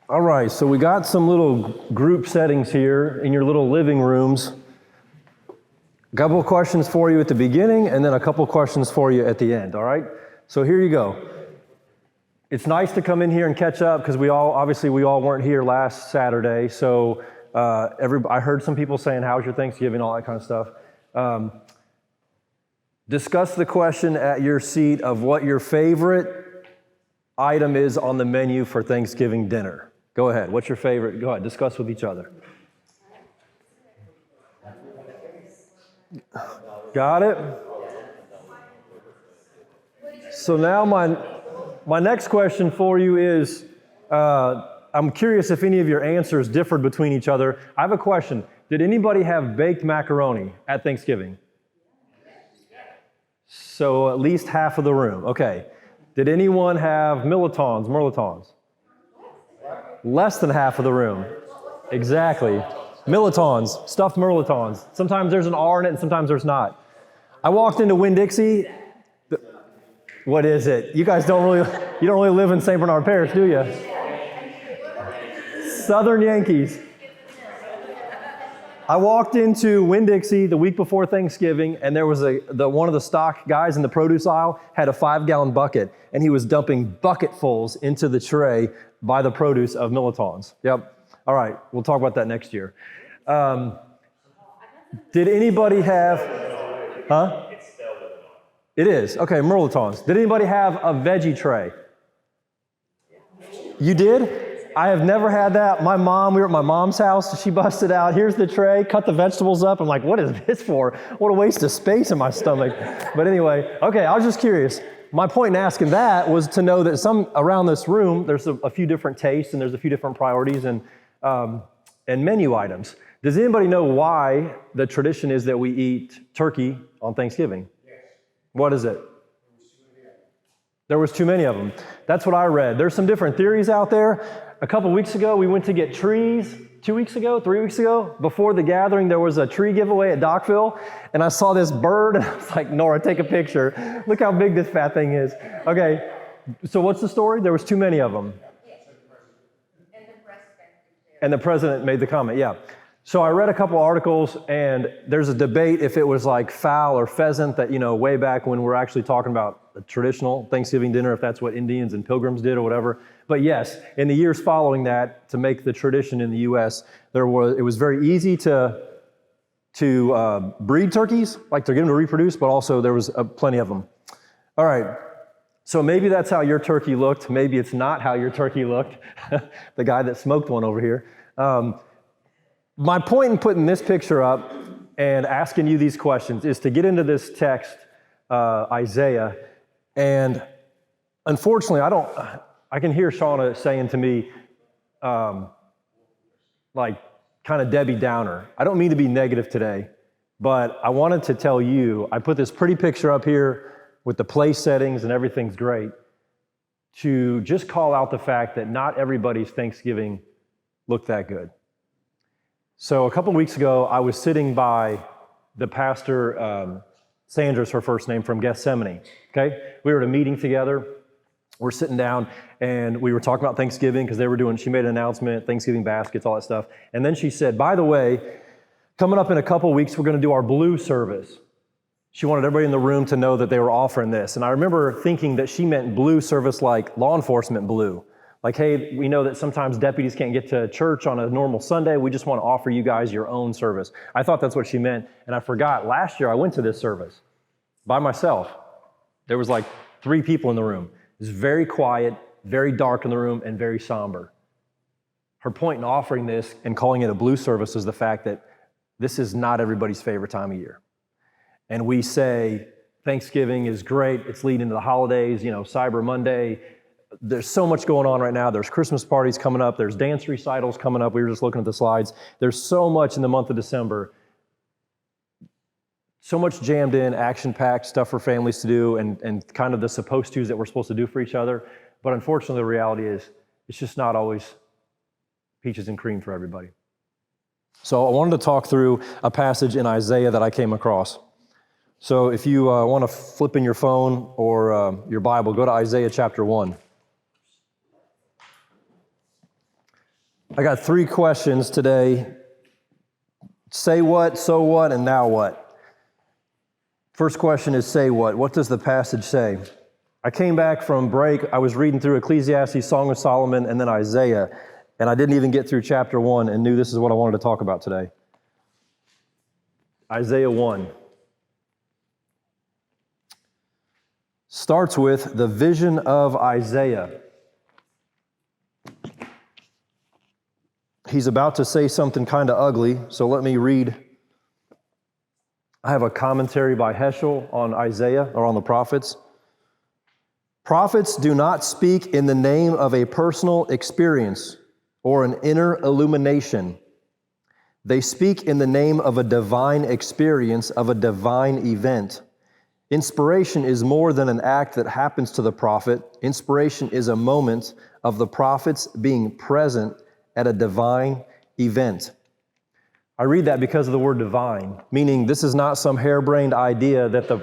All right, so we got some little group settings here in your little living rooms. A couple of questions for you at the beginning and then a couple of questions for you at the end, all right? So here you go. It's nice to come in here and catch up because we all weren't here last Saturday. So I heard some people saying, how's your Thanksgiving, all that kind of stuff. Discuss the question at your seat of what your favorite item is on the menu for Thanksgiving dinner. Go ahead. What's your favorite? Go ahead. Discuss with each other. Got it? So now my next question for you is, I'm curious if any of your answers differed between each other. I have a question. Did anybody have baked macaroni at Thanksgiving? So at least half of the room. Okay. Did anyone have mirlitons? Less than half of the room. Exactly. Mirlitons, stuffed mirlitons. Sometimes there's an R in it and sometimes there's not. I walked into Winn-Dixie. What is it? You guys don't really live in St. Bernard Parish, do you? Southern Yankees. I walked into Winn-Dixie the week before Thanksgiving, and there was one of the stock guys in the produce aisle had a 5-gallon bucket, and he was dumping bucketfuls into the tray by the produce of mirlitons. Yep. All right. We'll talk about that next year. Did anybody have? Huh? It is. Okay. Mirlitons. Did anybody have a veggie tray? You did? I have never had that. We were at my mom's house. She busted out, here's the tray, cut the vegetables up. I'm like, what is this for? What a waste of space in my stomach. But anyway, okay, I was just curious. My point in asking that was to know that some around this room, there's a few different tastes and there's a few different priorities and menu items. Does anybody know why the tradition is that we eat turkey on Thanksgiving? Yes. What is it? There was too many of them. That's what I read. There's some different theories out there. A couple weeks ago, we went to get trees. 3 weeks ago, before the gathering, there was a tree giveaway at Dockville, and I saw this bird, and I was like, Nora, take a picture. Look how big this fat thing is. Okay, so what's the story? There was too many of them. And the president made the comment, yeah. So I read a couple articles, and there's a debate if it was like fowl or pheasant that, way back when we're actually talking about the traditional Thanksgiving dinner, if that's what Indians and Pilgrims did or whatever. But yes, in the years following that, to make the tradition in the U.S., it was very easy to breed turkeys, like to get them to reproduce, but also there was plenty of them. All right, so maybe that's how your turkey looked. Maybe it's not how your turkey looked. The guy that smoked one over here. My point in putting this picture up and asking you these questions is to get into this text, Isaiah, and unfortunately, I can hear Shauna saying to me, like kind of Debbie Downer. I don't mean to be negative today, but I wanted to tell you, I put this pretty picture up here with the place settings and everything's great, to just call out the fact that not everybody's Thanksgiving looked that good. So a couple weeks ago, I was sitting by the pastor, Sandra's her first name, from Gethsemane, okay? We were at a meeting together. We're sitting down, and we were talking about Thanksgiving because she made an announcement, Thanksgiving baskets, all that stuff. And then she said, by the way, coming up in a couple weeks, we're going to do our blue service. She wanted everybody in the room to know that they were offering this. And I remember thinking that she meant blue service like law enforcement blue. Like, hey, we know that sometimes deputies can't get to church on a normal Sunday. We just want to offer you guys your own service. I thought that's what she meant, and I forgot. Last year, I went to this service by myself. There was like 3 people in the room. It was very quiet, very dark in the room, and very somber. Her point in offering this and calling it a blue service is the fact that this is not everybody's favorite time of year. And we say Thanksgiving is great. It's leading into the holidays, Cyber Monday. There's so much going on right now. There's Christmas parties coming up. There's dance recitals coming up. We were just looking at the slides. There's so much in the month of December. So much jammed in, action-packed stuff for families to do and kind of the supposed tos that we're supposed to do for each other. But unfortunately, the reality is it's just not always peaches and cream for everybody. So I wanted to talk through a passage in Isaiah that I came across. So if you want to flip in your phone or your Bible, go to Isaiah chapter 1. I got 3 questions today. Say what, so what, and now what? First question is say what? What does the passage say? I came back from break. I was reading through Ecclesiastes, Song of Solomon, and then Isaiah, and I didn't even get through chapter 1 and knew this is what I wanted to talk about today. Isaiah 1 starts with the vision of Isaiah. He's about to say something kind of ugly, so let me read. I have a commentary by Heschel on Isaiah, or on the prophets. Prophets do not speak in the name of a personal experience or an inner illumination. They speak in the name of a divine experience, of a divine event. Inspiration is more than an act that happens to the prophet. Inspiration is a moment of the prophets being present at a divine event. I read that because of the word divine, meaning this is not some harebrained idea that the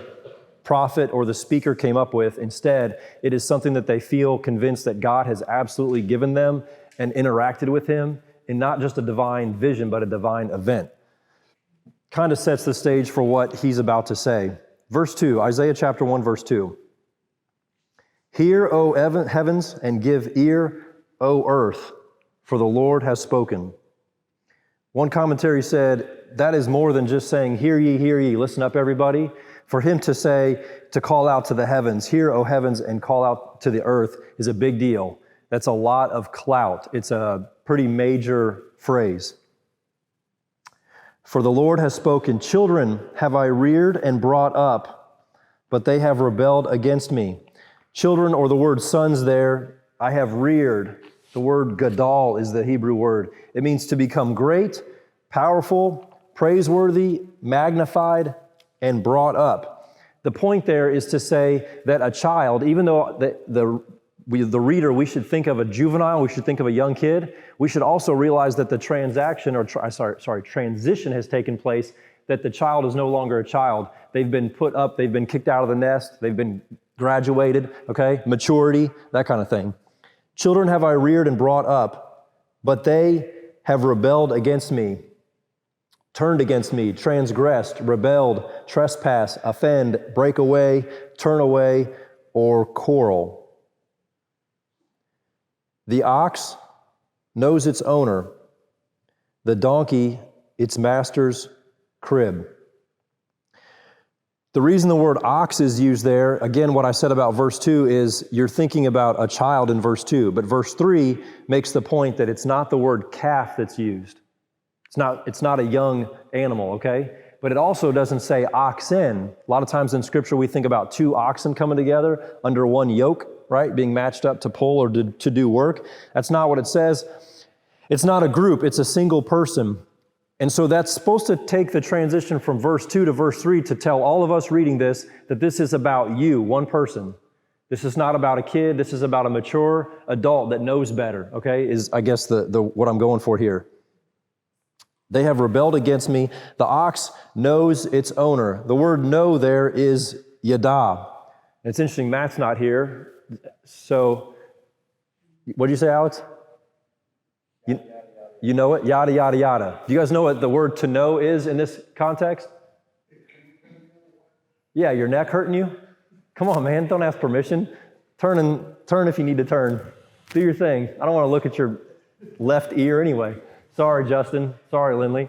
prophet or the speaker came up with. Instead, it is something that they feel convinced that God has absolutely given them and interacted with him in not just a divine vision, but a divine event. Kind of sets the stage for what he's about to say. Verse 2, Isaiah chapter 1, verse 2. Hear, O heavens, and give ear, O earth, for the Lord has spoken. One commentary said, that is more than just saying, hear ye, listen up everybody. For him to say, to call out to the heavens, hear, O heavens, and call out to the earth is a big deal. That's a lot of clout. It's a pretty major phrase. For the Lord has spoken, children have I reared and brought up, but they have rebelled against me. Children, or the word sons there, I have reared. The word gadol is the Hebrew word. It means to become great, powerful, praiseworthy, magnified, and brought up. The point there is to say that a child, even though the reader, we should think of a juvenile, we should think of a young kid, we should also realize that the transition has taken place, that the child is no longer a child. They've been put up, they've been kicked out of the nest, they've been graduated, okay? Maturity, that kind of thing. Children have I reared and brought up, but they have rebelled against me, turned against me, transgressed, rebelled, trespass, offend, break away, turn away, or quarrel. The ox knows its owner, the donkey its master's crib. The reason the word ox is used there, again, what I said about verse 2 is you're thinking about a child in verse 2, but verse 3 makes the point that it's not the word calf that's used. It's not a young animal, okay? But it also doesn't say oxen. A lot of times in Scripture we think about 2 oxen coming together under one yoke, right? Being matched up to pull or to do work. That's not what it says. It's not a group, it's a single person. And so that's supposed to take the transition from verse 2 to verse 3 to tell all of us reading this that this is about you, one person. This is not about a kid, this is about a mature adult that knows better, okay, is I guess the what I'm going for here. They have rebelled against me. The ox knows its owner. The word know there is yada. And it's interesting, Matt's not here. So, what did you say, Alex? You know it? Yada, yada, yada. Do you guys know what the word to know is in this context? Yeah, your neck hurting you? Come on, man, don't ask permission. Turn if you need to turn. Do your thing. I don't want to look at your left ear anyway. Sorry, Justin. Sorry, Lindley.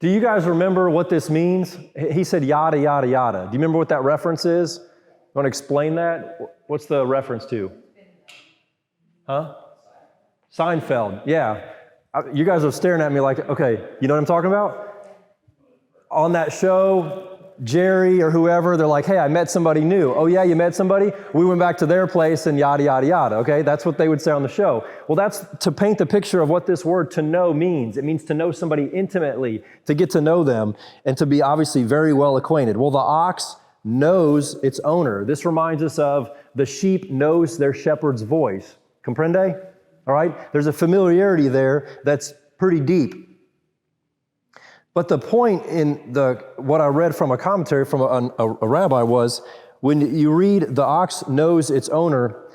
Do you guys remember what this means? He said yada, yada, yada. Do you remember what that reference is? You want to explain that? What's the reference to? Huh? Seinfeld, yeah. You guys are staring at me like, okay, you know what I'm talking about? On that show, Jerry or whoever, they're like, hey, I met somebody new. Oh yeah, you met somebody? We went back to their place and yada, yada, yada, okay? That's what they would say on the show. Well, that's to paint the picture of what this word to know means. It means to know somebody intimately, to get to know them, and to be obviously very well acquainted. Well, the ox knows its owner. This reminds us of the sheep knows their shepherd's voice. Comprende? All right? There's a familiarity there that's pretty deep. But the point in what I read from a commentary from a rabbi was, when you read the ox knows its owner,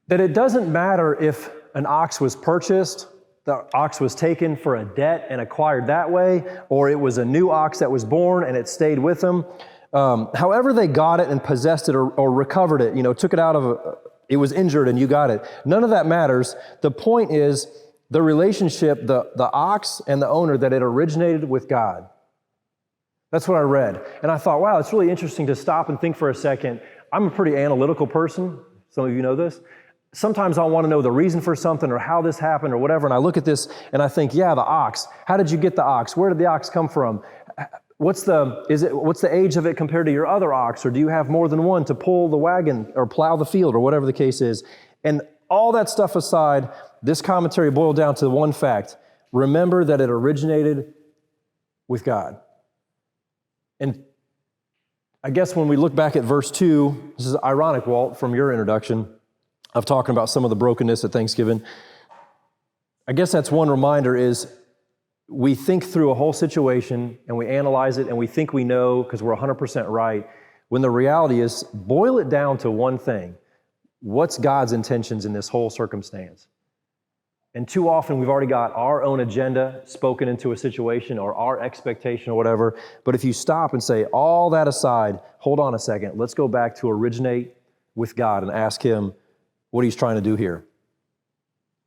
that it doesn't matter if an ox was purchased, the ox was taken for a debt and acquired that way, or it was a new ox that was born and it stayed with them. However they got it and possessed it or recovered it, took it out of it was injured and you got it. None of that matters. The point is the relationship, the ox and the owner, that it originated with God. That's what I read. And I thought, wow, it's really interesting to stop and think for a second. I'm a pretty analytical person. Some of you know this. Sometimes I want to know the reason for something or how this happened or whatever. And I look at this and I think, yeah, the ox. How did you get the ox? Where did the ox come from? What's the age of it compared to your other ox? Or do you have more than one to pull the wagon or plow the field or whatever the case is? And all that stuff aside, this commentary boiled down to one fact. Remember that it originated with God. And I guess when we look back at verse 2, this is ironic, Walt, from your introduction of talking about some of the brokenness at Thanksgiving. I guess that's one reminder is we think through a whole situation and we analyze it and we think we know because we're 100% right, when the reality is, boil it down to one thing. What's God's intentions in this whole circumstance? And too often we've already got our own agenda spoken into a situation or our expectation or whatever. But if you stop and say, all that aside, hold on a second, let's go back to originate with God and ask Him what He's trying to do here.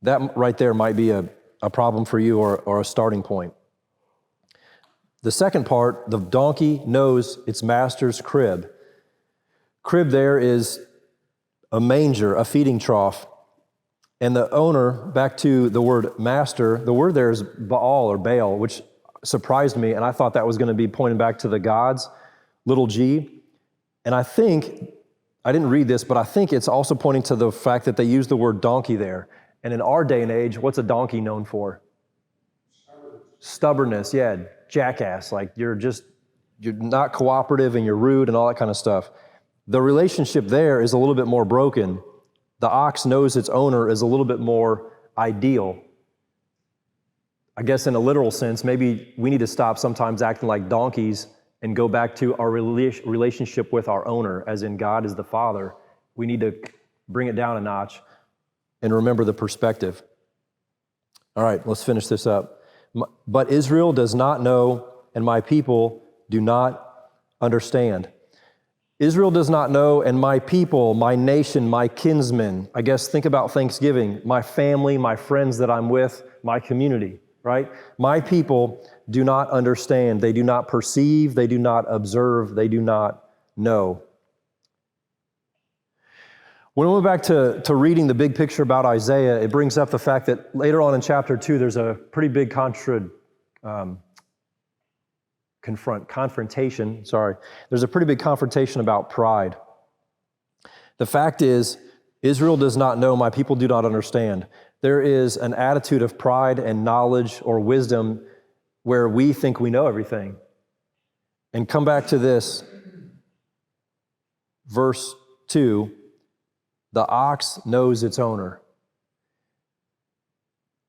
That right there might be a problem for you or a starting point. The second part, the donkey knows its master's crib. Crib there is a manger, a feeding trough. And the owner, back to the word master, the word there is Baal or Baal, which surprised me, and I thought that was going to be pointing back to the gods, little g. And I didn't read this, but I think it's also pointing to the fact that they use the word donkey there. And in our day and age, what's a donkey known for? Stubbornness, yeah, jackass, like you're not cooperative and you're rude and all that kind of stuff. The relationship there is a little bit more broken. The ox knows its owner is a little bit more ideal. I guess in a literal sense, maybe we need to stop sometimes acting like donkeys and go back to our relationship with our owner, as in God is the Father. We need to bring it down a notch and remember the perspective. All right, let's finish this up. But Israel does not know, and my people do not understand. Israel does not know, and my people, my nation, my kinsmen, I guess think about Thanksgiving, my family, my friends that I'm with, my community, right? My people do not understand. They do not perceive. They do not observe. They do not know. When we went back to reading the big picture about Isaiah, it brings up the fact that later on in chapter 2, there's a pretty big confrontation. There's a pretty big confrontation about pride. The fact is, Israel does not know, my people do not understand. There is an attitude of pride and knowledge or wisdom where we think we know everything. And come back to this, verse 2, the ox knows its owner.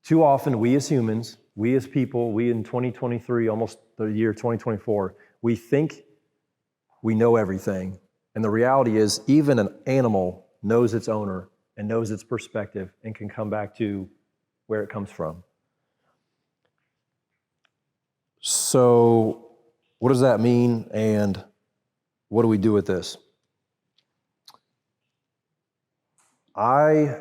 Too often, we as humans, we as people, we in 2023, almost the year 2024, we think we know everything. And the reality is, even an animal knows its owner and knows its perspective and can come back to where it comes from. So, what does that mean, and what do we do with this? I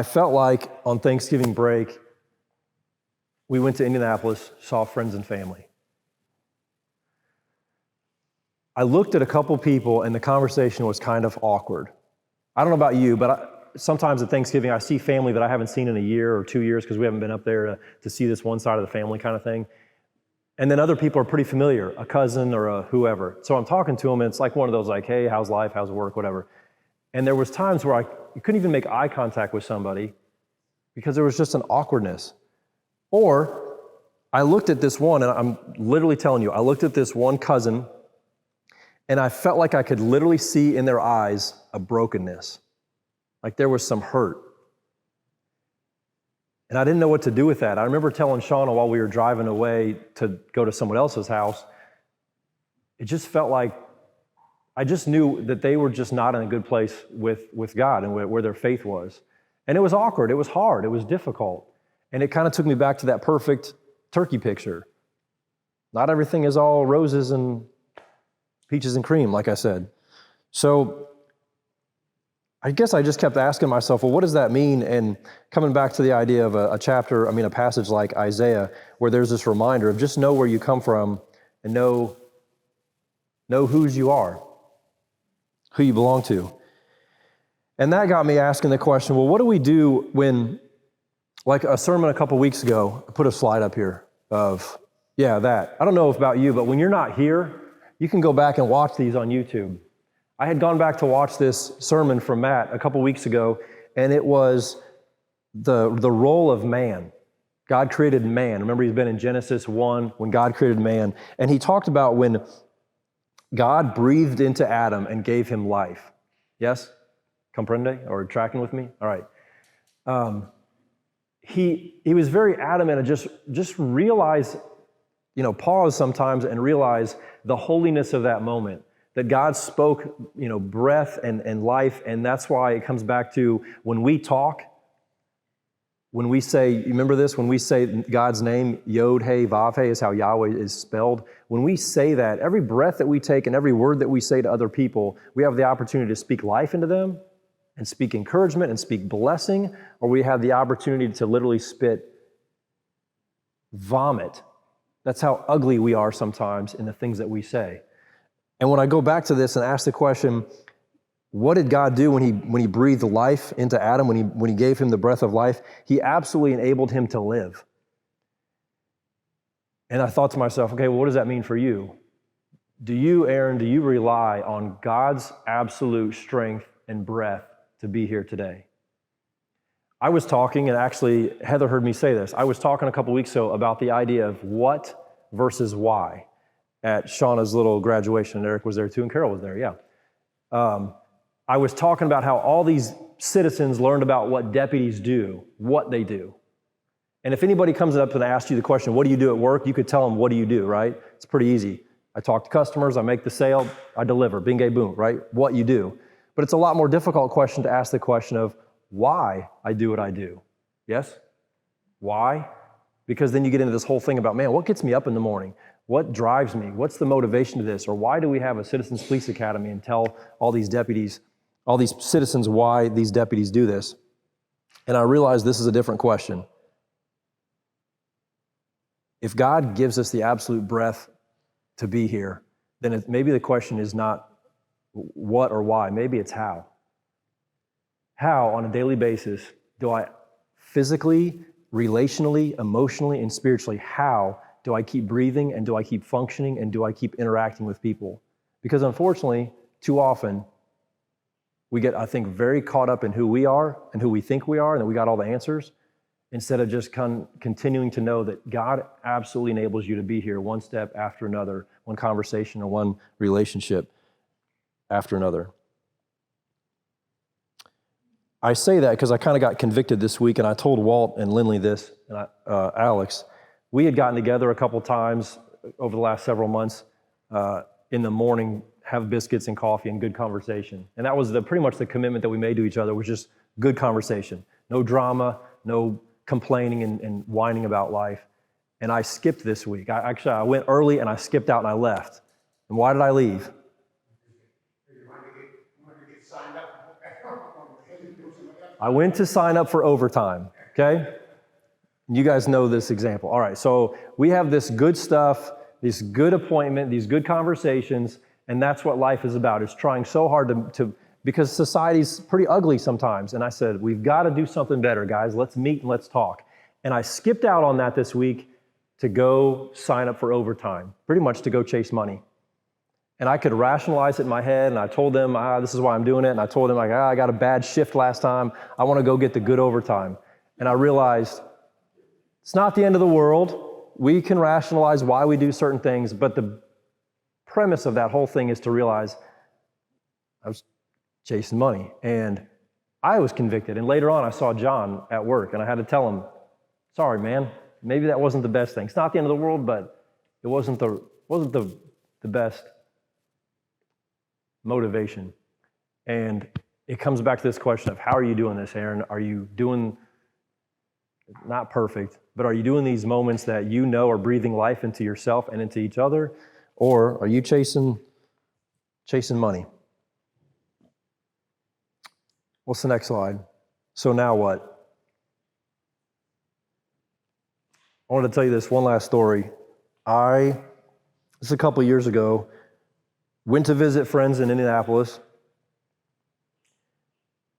felt like on Thanksgiving break, we went to Indianapolis, saw friends and family. I looked at a couple people and the conversation was kind of awkward. I don't know about you, but sometimes at Thanksgiving I see family that I haven't seen in a year or 2 years because we haven't been up there to see this one side of the family kind of thing. And then other people are pretty familiar, a cousin or a whoever. So I'm talking to them and it's like one of those like, hey, how's life, how's work, whatever. And there was times where you couldn't even make eye contact with somebody because there was just an awkwardness. Or I looked at this one, and I'm literally telling you, I looked at this one cousin and I felt like I could literally see in their eyes a brokenness. Like there was some hurt. And I didn't know what to do with that. I remember telling Shauna while we were driving away to go to someone else's house, it just felt like I just knew that they were just not in a good place with God and where their faith was. And it was awkward, it was hard, it was difficult. And it kind of took me back to that perfect turkey picture. Not everything is all roses and peaches and cream, like I said. So I guess I just kept asking myself, well, what does that mean? And coming back to the idea of a passage like Isaiah, where there's this reminder of just know where you come from and know whose you are, who you belong to. And that got me asking the question, well, what do we do when, like a sermon a couple weeks ago, I put a slide up here of, that. I don't know about you, but when you're not here, you can go back and watch these on YouTube. I had gone back to watch this sermon from Matt a couple weeks ago, and it was the role of man. God created man. Remember, he's been in Genesis 1 when God created man. And he talked about when God breathed into Adam and gave him life. Yes? Comprende? Or tracking with me? All right. He was very adamant and just realize, pause sometimes and realize the holiness of that moment. That God spoke, breath and life, and that's why it comes back to when we talk, when we say, you remember this? When we say God's name, Yod, He, Vav, He is how Yahweh is spelled. When we say that, every breath that we take and every word that we say to other people, we have the opportunity to speak life into them and speak encouragement and speak blessing, or we have the opportunity to literally spit vomit. That's how ugly we are sometimes in the things that we say. And when I go back to this and ask the question, what did God do when he breathed life into Adam, when he gave him the breath of life? He absolutely enabled him to live. And I thought to myself, okay, well, what does that mean for you? Do you, Aaron, rely on God's absolute strength and breath to be here today? I was talking, and actually Heather heard me say this, I was talking a couple weeks ago about the idea of what versus why. At Shauna's little graduation, and Eric was there too, and Carol was there, I was talking about how all these citizens learned about what deputies do, what they do. And if anybody comes up and asks you the question, what do you do at work? You could tell them, what do you do, right? It's pretty easy. I talk to customers, I make the sale, I deliver, bing, boom, right? What you do. But it's a lot more difficult question to ask the question of why I do what I do. Yes? Why? Because then you get into this whole thing about, man, what gets me up in the morning? What drives me? What's the motivation to this? Or why do we have a Citizens Police Academy and tell all these deputies, all these citizens why these deputies do this? And I realize this is a different question. If God gives us the absolute breath to be here, then maybe the question is not what or why, maybe it's how. How, on a daily basis, do I physically, relationally, emotionally, and spiritually, how do I keep breathing, and do I keep functioning, and do I keep interacting with people? Because unfortunately, too often, we get, I think, very caught up in who we are and who we think we are, and that we got all the answers, instead of just continuing to know that God absolutely enables you to be here one step after another, one conversation or one relationship after another. I say that because I kind of got convicted this week, and I told Walt and Lindley this, and Alex. We had gotten together a couple times over the last several months in the morning, have biscuits and coffee and good conversation. And that was pretty much the commitment that we made to each other, was just good conversation. No drama, no complaining and whining about life. And I skipped this week. I went early and I skipped out and I left. And why did I leave? I went to sign up for overtime, okay? You guys know this example. All right, so we have this good stuff, this good appointment, these good conversations, and that's what life is about. It's trying so hard to because society's pretty ugly sometimes. And I said, we've got to do something better, guys. Let's meet and let's talk. And I skipped out on that this week to go sign up for overtime, pretty much to go chase money. And I could rationalize it in my head, and I told them, this is why I'm doing it. And I told them, I got a bad shift last time. I want to go get the good overtime. And I realized it's not the end of the world. We can rationalize why we do certain things, but the premise of that whole thing is to realize I was chasing money. And I was convicted. And later on, I saw John at work, and I had to tell him, sorry, man, maybe that wasn't the best thing. It's not the end of the world, but it wasn't the best motivation. And it comes back to this question of, how are you doing this, Aaron? Are you doing, not perfect, but are you doing these moments that you know are breathing life into yourself and into each other? Or are you chasing money? What's the next slide? So now what? I want to tell you this one last story. This is a couple years ago, went to visit friends in Indianapolis,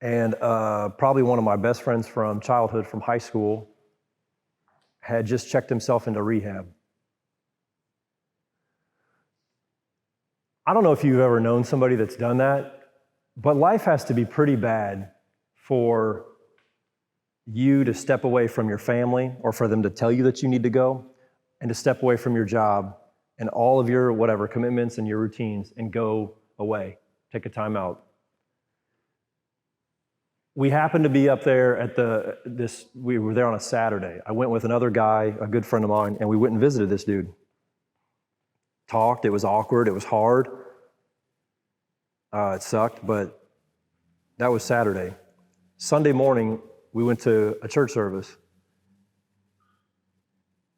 and probably one of my best friends from childhood, from high school, had just checked himself into rehab. I don't know if you've ever known somebody that's done that, but life has to be pretty bad for you to step away from your family, or for them to tell you that you need to go, and to step away from your job and all of your whatever commitments and your routines and go away, take a time out. We happened to be up there at we were there on a Saturday. I went with another guy, a good friend of mine, and we went and visited this dude. Talked, it was awkward, it was hard. It sucked, but that was Saturday. Sunday morning, we went to a church service.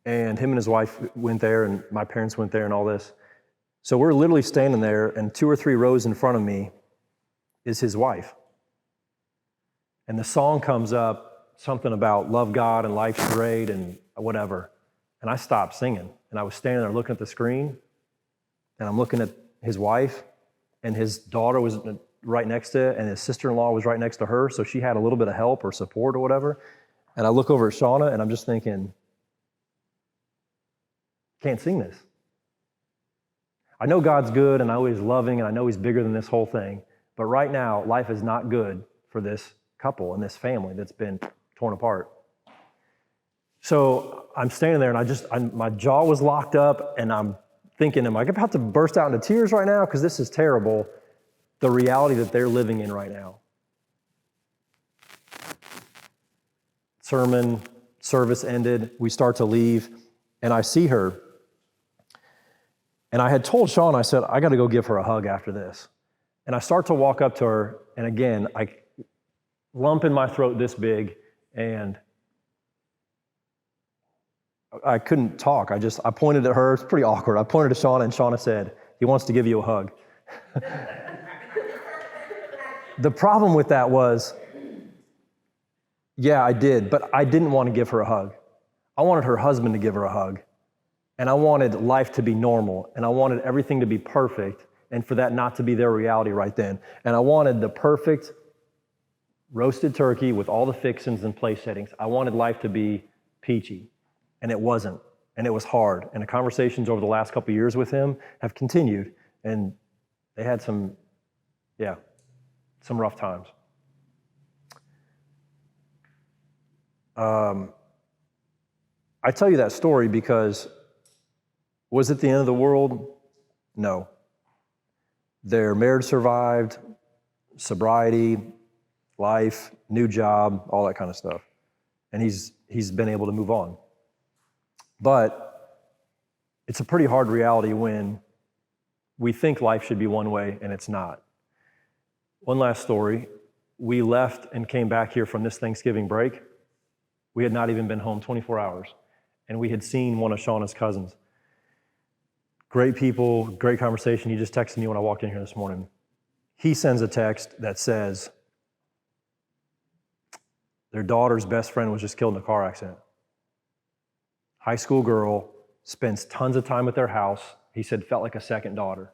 And him and his wife went there, and my parents went there and all this. So we're literally standing there, and 2 or 3 rows in front of me is his wife. And the song comes up, something about love God and life's great and whatever. And I stopped singing. And I was standing there looking at the screen, and I'm looking at his wife, and his daughter was right next to it, and his sister-in-law was right next to her, so she had a little bit of help or support or whatever. And I look over at Shauna, and I'm just thinking, can't sing this. I know God's good, and I know He's loving, and I know He's bigger than this whole thing, but right now, life is not good for this couple and this family that's been torn apart. So I'm standing there, and my jaw was locked up, and I'm thinking, am I about to burst out into tears right now? Because this is terrible, the reality that they're living in right now. Sermon, service ended, we start to leave, and I see her. And I had told Sean, I said, I got to go give her a hug after this. And I start to walk up to her, and again, I lump in my throat this big, and I couldn't talk. I pointed at her. It's pretty awkward. I pointed to Shauna, and Shauna said, he wants to give you a hug. The problem with that was, yeah, I did, but I didn't want to give her a hug. I wanted her husband to give her a hug. And I wanted life to be normal, and I wanted everything to be perfect, and for that not to be their reality right then. And I wanted the perfect roasted turkey with all the fixings and place settings. I wanted life to be peachy, and it wasn't, and it was hard. And the conversations over the last couple of years with him have continued, and they had some rough times. I tell you that story because was it the end of the world? No. Their marriage survived, sobriety, life, new job, all that kind of stuff. And he's been able to move on. But it's a pretty hard reality when we think life should be one way and it's not. One last story. We left and came back here from this Thanksgiving break. We had not even been home 24 hours. And we had seen one of Shauna's cousins. Great people, great conversation. He just texted me when I walked in here this morning. He sends a text that says, their daughter's best friend was just killed in a car accident. High school girl, spends tons of time at their house. He said felt like a second daughter.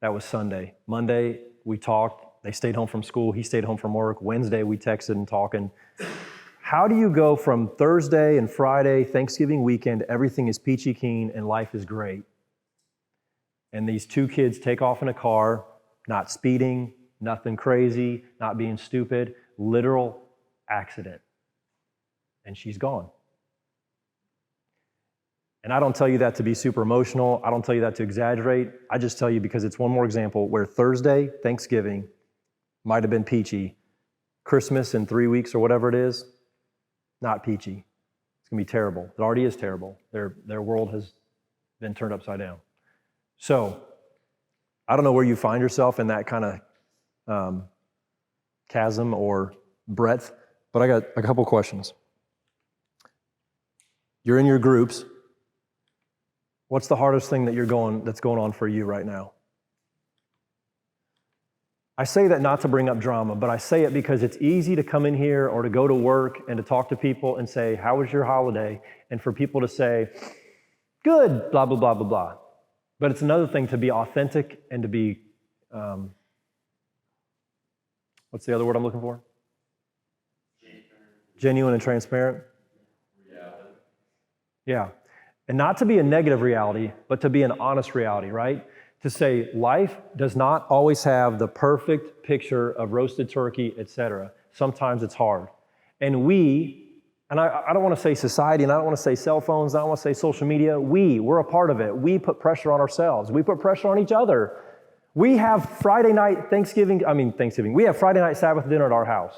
That was Sunday. Monday, we talked. They stayed home from school. He stayed home from work. Wednesday, we texted and talking. How do you go from Thursday and Friday, Thanksgiving weekend, everything is peachy keen and life is great? And these 2 kids take off in a car, not speeding, nothing crazy, not being stupid, literal accident. And she's gone. And I don't tell you that to be super emotional. I don't tell you that to exaggerate. I just tell you because it's one more example where Thursday, Thanksgiving, might have been peachy. Christmas in 3 weeks or whatever it is, not peachy. It's going to be terrible. It already is terrible. Their world has been turned upside down. So I don't know where you find yourself in that kind of chasm or breadth, but I got a couple questions. You're in your groups. What's the hardest thing that's going on for you right now? I say that not to bring up drama, but I say it because it's easy to come in here or to go to work and to talk to people and say, how was your holiday? And for people to say, good, blah, blah, blah, blah, blah. But it's another thing to be authentic and to be, what's the other word I'm looking for? Genuine and transparent. Reality. Yeah. And not to be a negative reality, but to be an honest reality, right? To say life does not always have the perfect picture of roasted turkey, etc. Sometimes it's hard. And I don't want to say society, and I don't want to say cell phones, I don't want to say social media. We're a part of it. We put pressure on ourselves. We put pressure on each other. We have Friday night we have Friday night Sabbath dinner at our house.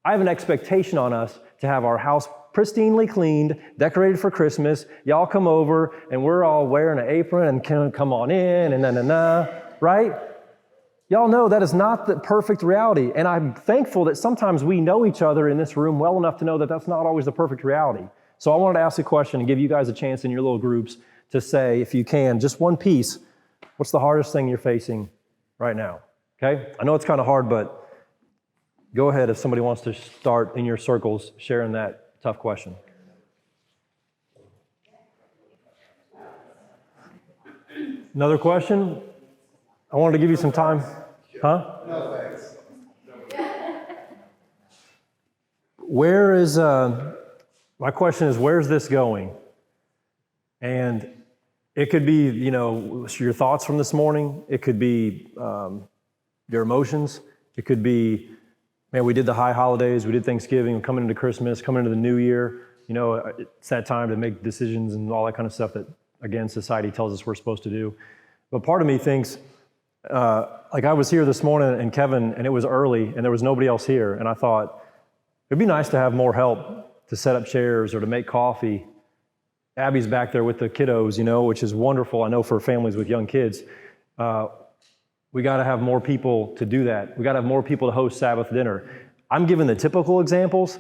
I have an expectation on us to have our house pristinely cleaned, decorated for Christmas. Y'all come over, and we're all wearing an apron and come on in, and right? Y'all know that is not the perfect reality, and I'm thankful that sometimes we know each other in this room well enough to know that that's not always the perfect reality. So I wanted to ask a question and give you guys a chance in your little groups to say, if you can, just one piece, what's the hardest thing you're facing right now? Okay? I know it's kind of hard, but go ahead if somebody wants to start in your circles sharing that tough question. Another question? I wanted to give you some time. Huh? No thanks. Where is, my question is, where's this going? And it could be, your thoughts from this morning. It could be your emotions. It could be, man, we did the high holidays, we did Thanksgiving, we're coming into Christmas, coming into the new year. It's that time to make decisions and all that kind of stuff that, again, society tells us we're supposed to do. But part of me thinks, like I was here this morning and Kevin, and it was early and there was nobody else here. And I thought, it'd be nice to have more help to set up chairs or to make coffee. Abby's back there with the kiddos, which is wonderful. I know for families with young kids, we got to have more people to do that. We got to have more people to host Sabbath dinner. I'm giving the typical examples.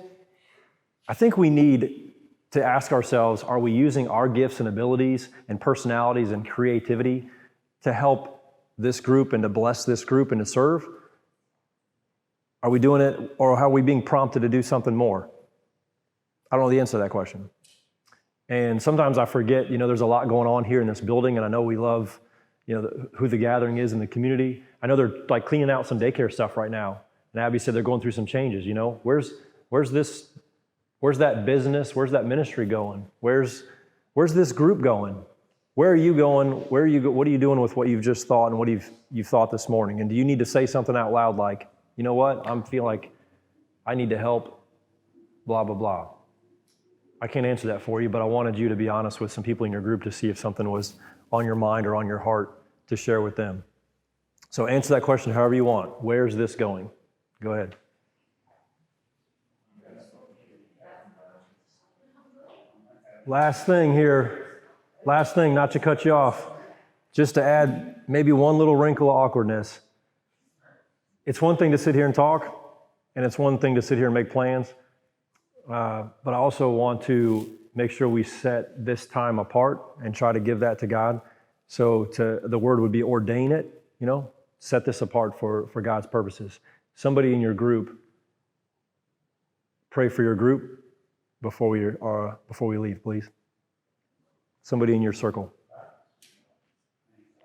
I think we need to ask ourselves, are we using our gifts and abilities and personalities and creativity to help this group and to bless this group and to serve? Are we doing it, or are we being prompted to do something more? I don't know the answer to that question. And sometimes I forget, there's a lot going on here in this building, and I know we love, who the gathering is in the community. I know they're like cleaning out some daycare stuff right now. And Abby said they're going through some changes, Where's that business? Where's that ministry going? Where's this group going? Where are you going? What are you doing with what you've just thought and what you've thought this morning? And do you need to say something out loud like, you know what? I'm feeling like I need to help, blah, blah, blah. I can't answer that for you, but I wanted you to be honest with some people in your group to see if something was on your mind or on your heart to share with them. So answer that question however you want. Where's this going? Go ahead. Last thing, not to cut you off, just to add maybe one little wrinkle of awkwardness. It's one thing to sit here and talk, and it's one thing to sit here and make plans, but I also want to make sure we set this time apart and try to give that to God. So the word would be ordain it, set this apart for God's purposes. Somebody in your group, pray for your group before we leave, please. Somebody in your circle.